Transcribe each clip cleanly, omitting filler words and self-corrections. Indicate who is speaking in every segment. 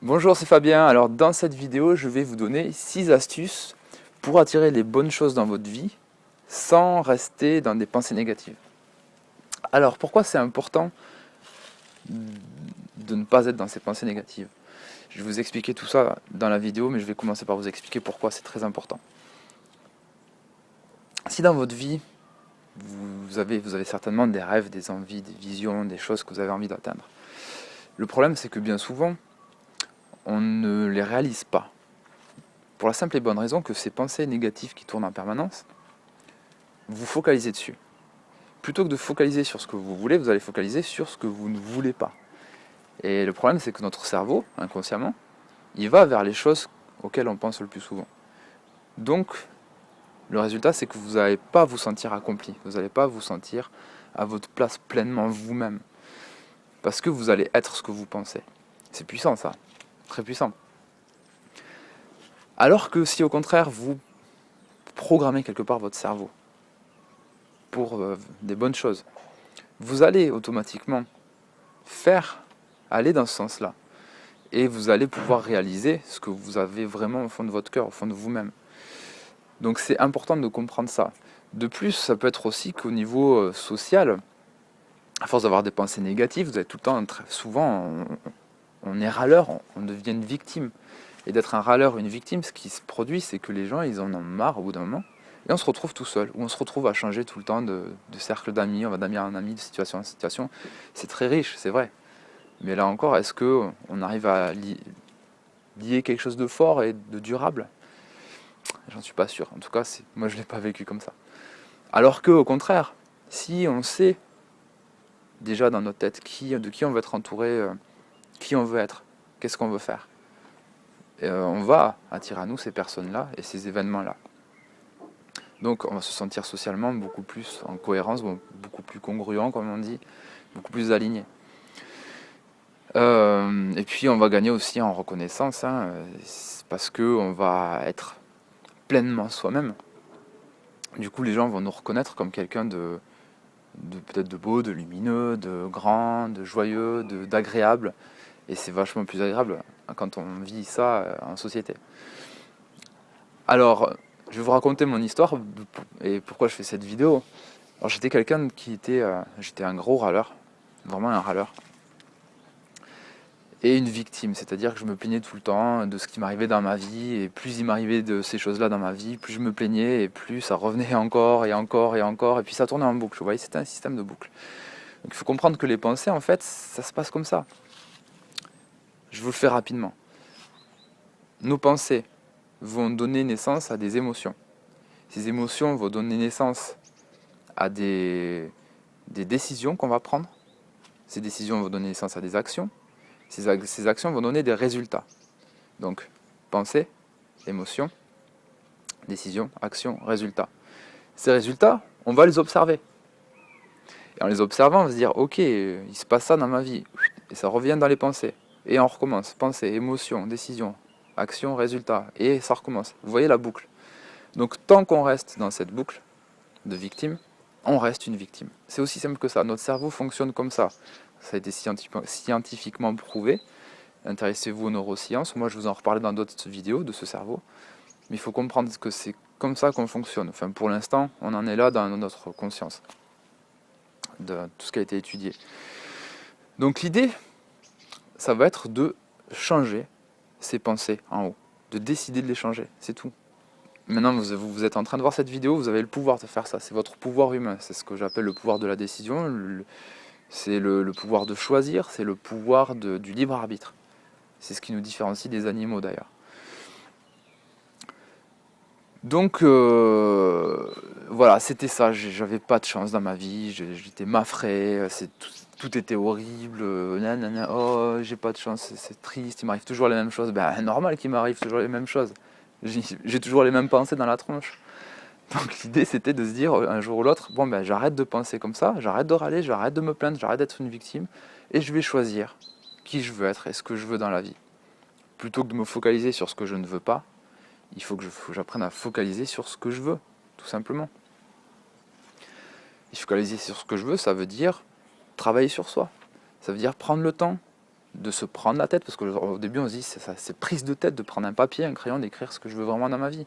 Speaker 1: Bonjour, c'est Fabien. Alors dans cette vidéo, je vais vous donner 6 astuces pour attirer les bonnes choses dans votre vie sans rester dans des pensées négatives. Alors pourquoi c'est important de ne pas être dans ces pensées négatives? Je vais vous expliquer tout ça dans la vidéo, mais je vais commencer par vous expliquer pourquoi c'est très important. Si dans votre vie, vous avez certainement des rêves, des envies, des visions, des choses que vous avez envie d'atteindre. Le problème, c'est que bien souvent, on ne les réalise pas. Pour la simple et bonne raison que ces pensées négatives qui tournent en permanence, vous focalisez dessus. Plutôt que de focaliser sur ce que vous voulez, vous allez focaliser sur ce que vous ne voulez pas. Et le problème, c'est que notre cerveau, inconsciemment, il va vers les choses auxquelles on pense le plus souvent. Donc, le résultat, c'est que vous n'allez pas vous sentir accompli, vous n'allez pas vous sentir à votre place pleinement vous-même. Parce que vous allez être ce que vous pensez. C'est puissant ça, très puissant. Alors que si au contraire, vous programmez quelque part votre cerveau pour des bonnes choses, vous allez automatiquement aller dans ce sens-là. Et vous allez pouvoir réaliser ce que vous avez vraiment au fond de votre cœur, au fond de vous-même. Donc c'est important de comprendre ça. De plus, ça peut être aussi qu'au niveau social, à force d'avoir des pensées négatives, vous avez tout le temps, très souvent, on est râleur, on devient une victime. Et d'être un râleur ou une victime, ce qui se produit, c'est que les gens, ils en ont marre au bout d'un moment. Et on se retrouve tout seul, ou on se retrouve à changer tout le temps de cercle d'amis, on va d'ami en ami, de situation en situation. C'est très riche, c'est vrai. Mais là encore, est-ce qu'on arrive à lier quelque chose de fort et de durable? J'en suis pas sûr. En tout cas, moi je ne l'ai pas vécu comme ça. Alors qu'au contraire, si on sait déjà dans notre tête de qui on veut être entouré, qui on veut être, qu'est-ce qu'on veut faire, on va attirer à nous ces personnes-là et ces événements-là. Donc on va se sentir socialement beaucoup plus en cohérence, beaucoup plus congruent comme on dit, beaucoup plus aligné. Et puis on va gagner aussi en reconnaissance, parce qu'on va être pleinement soi-même. Du coup les gens vont nous reconnaître comme quelqu'un de peut-être de beau, de lumineux, de grand, de joyeux, d'agréable. Et c'est vachement plus agréable quand on vit ça en société. Alors, je vais vous raconter mon histoire et pourquoi je fais cette vidéo. Alors j'étais quelqu'un j'étais un gros râleur, vraiment un râleur. Et une victime, c'est-à-dire que je me plaignais tout le temps de ce qui m'arrivait dans ma vie, et plus il m'arrivait de ces choses-là dans ma vie, plus je me plaignais, et plus ça revenait encore, et encore, et encore, et puis ça tournait en boucle, vous voyez, c'était un système de boucle. Donc il faut comprendre que les pensées, en fait, ça se passe comme ça. Je vous le fais rapidement. Nos pensées vont donner naissance à des émotions. Ces émotions vont donner naissance à des décisions qu'on va prendre. Ces décisions vont donner naissance à des actions. Ces actions vont donner des résultats. Donc, pensée, émotion, décision, action, résultat. Ces résultats, on va les observer. Et en les observant, on va se dire, ok, il se passe ça dans ma vie. Et ça revient dans les pensées. Et on recommence. Pensée, émotion, décision, action, résultat. Et ça recommence. Vous voyez la boucle. Donc tant qu'on reste dans cette boucle de victime, on reste une victime. C'est aussi simple que ça. Notre cerveau fonctionne comme ça. Ça a été scientifiquement prouvé. Intéressez-vous aux neurosciences. Moi, je vous en reparlerai dans d'autres vidéos de ce cerveau. Mais il faut comprendre que c'est comme ça qu'on fonctionne. Enfin, pour l'instant, on en est là dans notre conscience, de tout ce qui a été étudié. Donc l'idée, ça va être de changer ses pensées en haut, de décider de les changer, c'est tout. Maintenant, vous êtes en train de voir cette vidéo, vous avez le pouvoir de faire ça, c'est votre pouvoir humain, c'est ce que j'appelle le pouvoir de la décision, c'est le pouvoir de choisir, c'est le pouvoir du libre arbitre. C'est ce qui nous différencie des animaux d'ailleurs. Donc voilà, c'était ça, j'avais pas de chance dans ma vie, j'étais maffré, tout était horrible, nanana, oh j'ai pas de chance, c'est triste, il m'arrive toujours les mêmes choses. Ben normal qu'il m'arrive toujours les mêmes choses, j'ai toujours les mêmes pensées dans la tronche. Donc l'idée c'était de se dire un jour ou l'autre, bon ben j'arrête de penser comme ça, j'arrête de râler, j'arrête de me plaindre, j'arrête d'être une victime, et je vais choisir qui je veux être et ce que je veux dans la vie. Plutôt que de me focaliser sur ce que je ne veux pas, il faut que j'apprenne à focaliser sur ce que je veux, tout simplement. Et focaliser sur ce que je veux, ça veut dire travailler sur soi. Ça veut dire prendre le temps de se prendre la tête, parce qu'au début on se dit c'est prise de tête de prendre un papier, un crayon, d'écrire ce que je veux vraiment dans ma vie.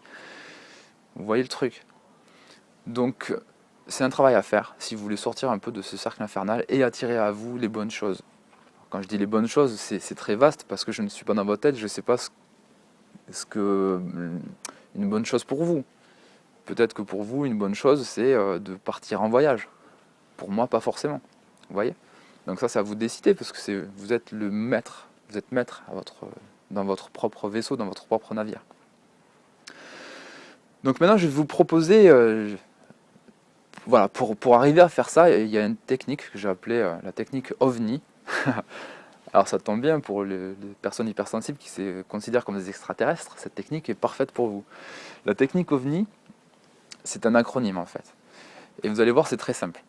Speaker 1: Vous voyez le truc. Donc c'est un travail à faire si vous voulez sortir un peu de ce cercle infernal et attirer à vous les bonnes choses. Quand je dis les bonnes choses, c'est très vaste parce que je ne suis pas dans votre tête, je ne sais pas ce que une bonne chose pour vous. Peut-être que pour vous, une bonne chose, c'est de partir en voyage. Pour moi, pas forcément. Vous voyez? Donc ça, c'est à vous de décider parce que vous êtes le maître. Vous êtes maître dans votre propre vaisseau, dans votre propre navire. Donc maintenant, je vais vous proposer, voilà, pour arriver à faire ça, il y a une technique que j'ai appelée la technique OVNI. Alors ça tombe bien pour les personnes hypersensibles qui se considèrent comme des extraterrestres, cette technique est parfaite pour vous. La technique OVNI, c'est un acronyme en fait. Et vous allez voir, c'est très simple.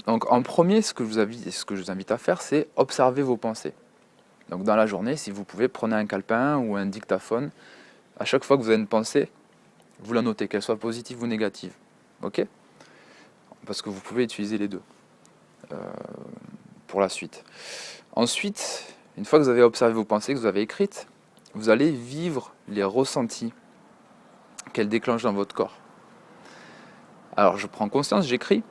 Speaker 1: Donc en premier, ce que je vous invite à faire, c'est observer vos pensées. Donc dans la journée, si vous pouvez, prenez un calepin ou un dictaphone. À chaque fois que vous avez une pensée, vous la notez, qu'elle soit positive ou négative. Ok? Parce que vous pouvez utiliser les deux pour la suite. Ensuite, une fois que vous avez observé vos pensées, que vous avez écrites, vous allez vivre les ressentis qu'elles déclenchent dans votre corps. Alors je prends conscience, j'écris.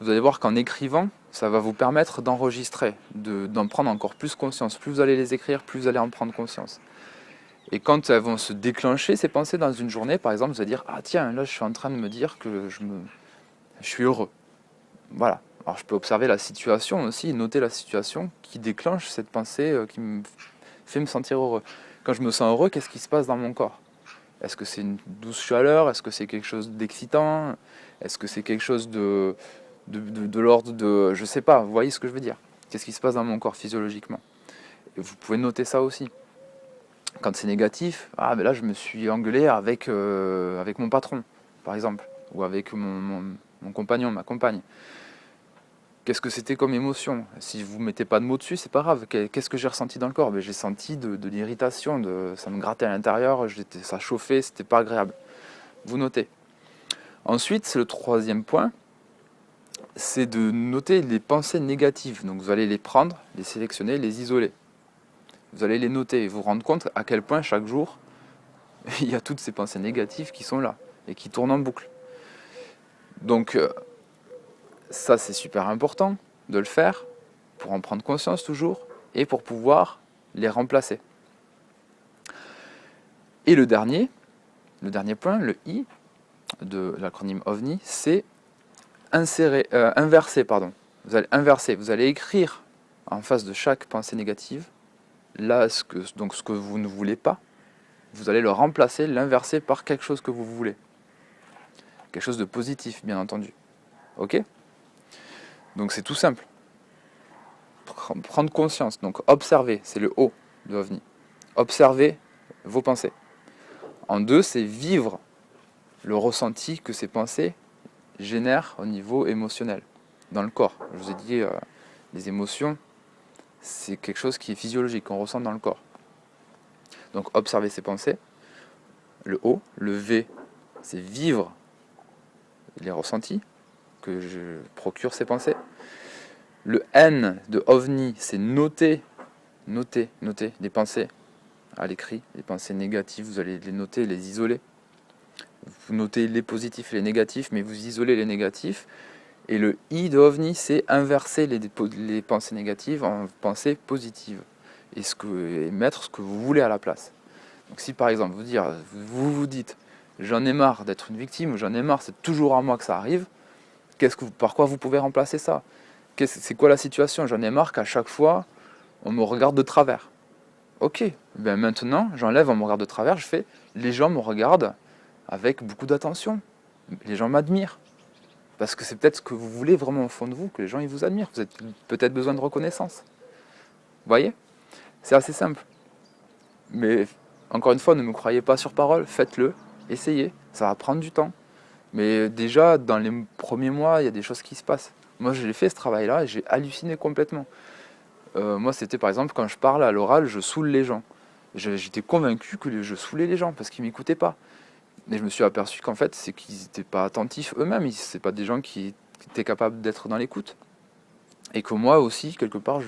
Speaker 1: Vous allez voir qu'en écrivant, ça va vous permettre d'enregistrer, d'en prendre encore plus conscience. Plus vous allez les écrire, plus vous allez en prendre conscience. Et quand elles vont se déclencher, ces pensées dans une journée, par exemple, vous allez dire « Ah tiens, là je suis en train de me dire que je suis heureux. » Voilà. Alors je peux observer la situation aussi, noter la situation qui déclenche cette pensée qui me fait me sentir heureux. Quand je me sens heureux, qu'est-ce qui se passe dans mon corps? Est-ce que c'est une douce chaleur? Est-ce que c'est quelque chose d'excitant? Est-ce que c'est quelque chose de l'ordre de... Je sais pas, vous voyez ce que je veux dire? Qu'est-ce qui se passe dans mon corps physiologiquement? Et vous pouvez noter ça aussi. Quand c'est négatif, ah mais là je me suis engueulé avec mon patron, par exemple, ou avec mon compagnon, ma compagne. Qu'est-ce que c'était comme émotion? Si vous ne mettez pas de mots dessus, c'est pas grave. Qu'est-ce que j'ai ressenti dans le corps? J'ai senti de l'irritation, ça me grattait à l'intérieur, ça chauffait, c'était pas agréable. Vous notez. Ensuite, le troisième point, c'est de noter les pensées négatives. Donc vous allez les prendre, les sélectionner, les isoler. Vous allez les noter et vous rendre compte à quel point chaque jour, il y a toutes ces pensées négatives qui sont là et qui tournent en boucle. Donc ça c'est super important de le faire pour en prendre conscience toujours et pour pouvoir les remplacer. Et le dernier point, le I de l'acronyme OVNI, c'est inverser. Vous allez inverser, vous allez écrire en face de chaque pensée négative, là ce que vous ne voulez pas, vous allez le remplacer, l'inverser par quelque chose que vous voulez. Quelque chose de positif, bien entendu. Ok? Donc c'est tout simple. Prendre conscience, donc observer, c'est le O de OVNI. Observer vos pensées. En deux, c'est vivre le ressenti que ces pensées génèrent au niveau émotionnel, dans le corps. Je vous ai dit, les émotions, c'est quelque chose qui est physiologique, qu'on ressent dans le corps. Donc observer ces pensées. Le O, le V, c'est vivre les ressentis que je procure ces pensées. Le N de OVNI, c'est noter des pensées à l'écrit, les pensées négatives, vous allez les noter, les isoler. Vous notez les positifs et les négatifs, mais vous isolez les négatifs. Et le I de OVNI, c'est inverser les pensées négatives en pensées positives. Et mettre ce que vous voulez à la place. Donc si par exemple vous vous dites j'en ai marre d'être une victime, ou j'en ai marre, c'est toujours à moi que ça arrive, par quoi vous pouvez remplacer ça? C'est quoi la situation? J'en ai marre qu'à chaque fois on me regarde de travers. Ok, ben maintenant j'enlève, on me regarde de travers, je fais les gens me regardent avec beaucoup d'attention, les gens m'admirent. Parce que c'est peut-être ce que vous voulez vraiment au fond de vous, que les gens ils vous admirent. Vous avez peut-être besoin de reconnaissance. Vous voyez? C'est assez simple. Mais encore une fois, ne me croyez pas sur parole, faites-le, essayez, ça va prendre du temps. Mais déjà, dans les premiers mois, il y a des choses qui se passent. Moi, j'ai fait ce travail-là et j'ai halluciné complètement. Moi, c'était par exemple, quand je parle à l'oral, je saoule les gens. J'étais convaincu que je saoulais les gens parce qu'ils ne m'écoutaient pas. Et je me suis aperçu qu'en fait, c'est qu'ils n'étaient pas attentifs eux-mêmes. C'est pas des gens qui étaient capables d'être dans l'écoute. Et que moi aussi, quelque part,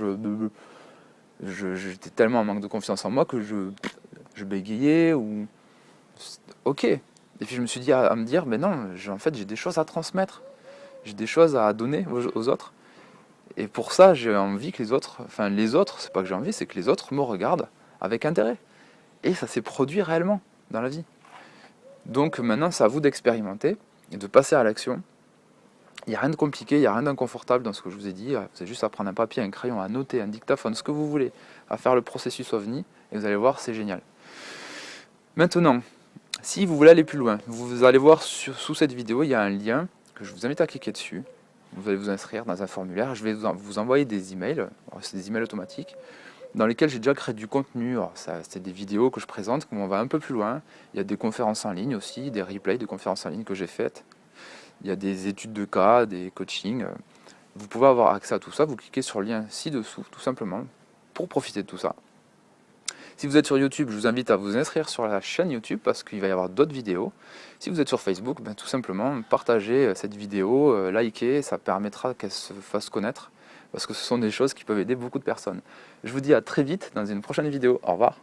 Speaker 1: J'étais tellement en manque de confiance en moi que je bégayais ou... Ok. Et puis je me suis dit à me dire, mais non, en fait j'ai des choses à transmettre, j'ai des choses à donner aux autres. Et pour ça, j'ai envie que les autres, c'est pas que j'ai envie, c'est que les autres me regardent avec intérêt. Et ça s'est produit réellement dans la vie. Donc maintenant, c'est à vous d'expérimenter et de passer à l'action. Il n'y a rien de compliqué, il n'y a rien d'inconfortable dans ce que je vous ai dit. Vous avez juste à prendre un papier, un crayon, à noter, un dictaphone, ce que vous voulez, à faire le processus OVNI, et vous allez voir, c'est génial. Maintenant, si vous voulez aller plus loin, vous allez voir sous cette vidéo, il y a un lien que je vous invite à cliquer dessus. Vous allez vous inscrire dans un formulaire. Je vais vous envoyer des emails, c'est des emails automatiques, dans lesquels j'ai déjà créé du contenu. C'est des vidéos que je présente, où on va un peu plus loin. Il y a des conférences en ligne aussi, des replays de conférences en ligne que j'ai faites. Il y a des études de cas, des coachings. Vous pouvez avoir accès à tout ça. Vous cliquez sur le lien ci-dessous, tout simplement, pour profiter de tout ça. Si vous êtes sur YouTube, je vous invite à vous inscrire sur la chaîne YouTube parce qu'il va y avoir d'autres vidéos. Si vous êtes sur Facebook, tout simplement, partagez cette vidéo, likez, ça permettra qu'elle se fasse connaître parce que ce sont des choses qui peuvent aider beaucoup de personnes. Je vous dis à très vite dans une prochaine vidéo. Au revoir.